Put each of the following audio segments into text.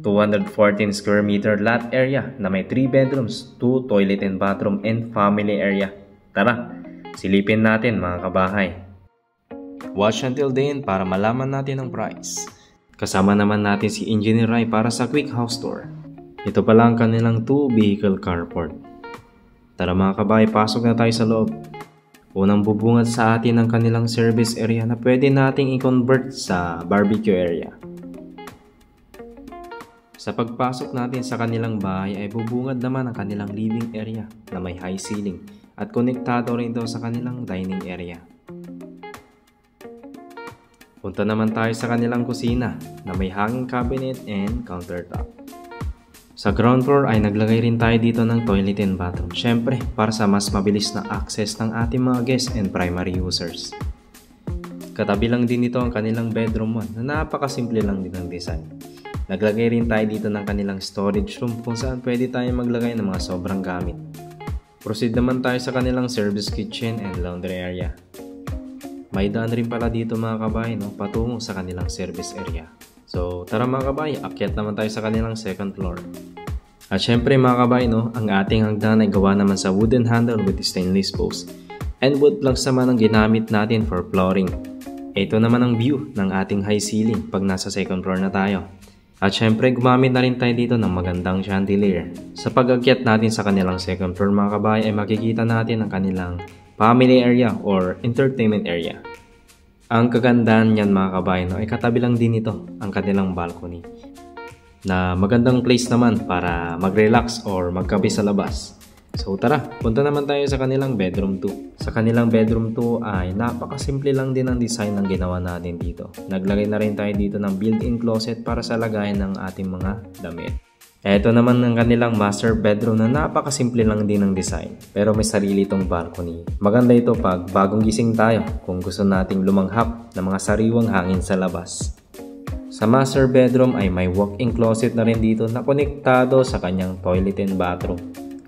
214 square meter lot area na may 3 bedrooms, 2 toilet and bathroom and family area. Tara, silipin natin mga kabahay. Watch until the end para malaman natin ang price. Kasama naman natin si Engineer Rai para sa quick house tour. Ito pala ang kanilang 2 vehicle carport. Tara mga kabahay, pasok na tayo sa loob. Unang bubungad sa atin ang kanilang service area na pwede nating i-convert sa barbecue area. Sa pagpasok natin sa kanilang bahay ay bubungad naman ang kanilang living area na may high ceiling at konektado rin ito sa kanilang dining area. Punta naman tayo sa kanilang kusina na may hanging cabinet and countertop. Sa ground floor ay naglagay rin tayo dito ng toilet and bathroom. Syempre, para sa mas mabilis na access ng ating mga guests and primary users. Katabi lang din ito ang kanilang bedroom 1 na napakasimple lang din ang design. Naglagay rin tayo dito ng kanilang storage room kung saan pwede tayo maglagay ng mga sobrang gamit. Proceed naman tayo sa kanilang service kitchen and laundry area. May daan rin pala dito mga kabahay patungo sa kanilang service area. So tara mga kabahay, akyat naman tayo sa kanilang second floor. At syempre mga kabahay, ang ating hagdan ay gawa naman sa wooden handle with stainless post. And wood planks naman ang ginamit natin for flooring. Ito naman ang view ng ating high ceiling pag nasa second floor na tayo. At syempre gumamit na rin tayo dito ng magandang chandelier. Sa pag-akyat natin sa kanilang second floor mga kabahay ay makikita natin ang kanilang family area or entertainment area. Ang kagandahan niyan mga kabahay ay katabi lang din ito ang kanilang balcony. Na magandang place naman para mag-relax or magkape sa labas. So tara, punta naman tayo sa kanilang bedroom 2. Sa kanilang bedroom 2 ay napakasimple lang din ang design ng ginawa natin dito. Naglagay na rin tayo dito ng built-in closet para sa lagayan ng ating mga damit. Ito naman ang kanilang master bedroom na napakasimple lang din ang design. Pero may sarili itong balcony. Maganda ito pag bagong gising tayo kung gusto nating lumanghap ng mga sariwang hangin sa labas. Sa master bedroom ay may walk-in closet na rin dito na konektado sa kanyang toilet and bathroom.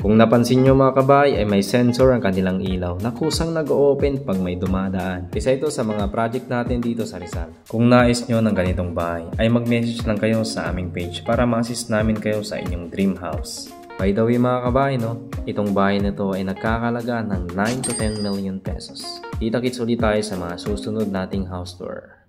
Kung napansin nyo mga kabahay ay may sensor ang kanilang ilaw na kusang nag-open pag may dumadaan. Isa ito sa mga project natin dito sa Rizal. Kung nais nyo ng ganitong bahay ay mag-message lang kayo sa aming page para ma-assist namin kayo sa inyong dream house. By the way mga kabahay, itong bahay na ito ay nagkakalaga ng 9 to 10 million pesos. Kita-kits ulit tayo sa mga susunod nating house tour.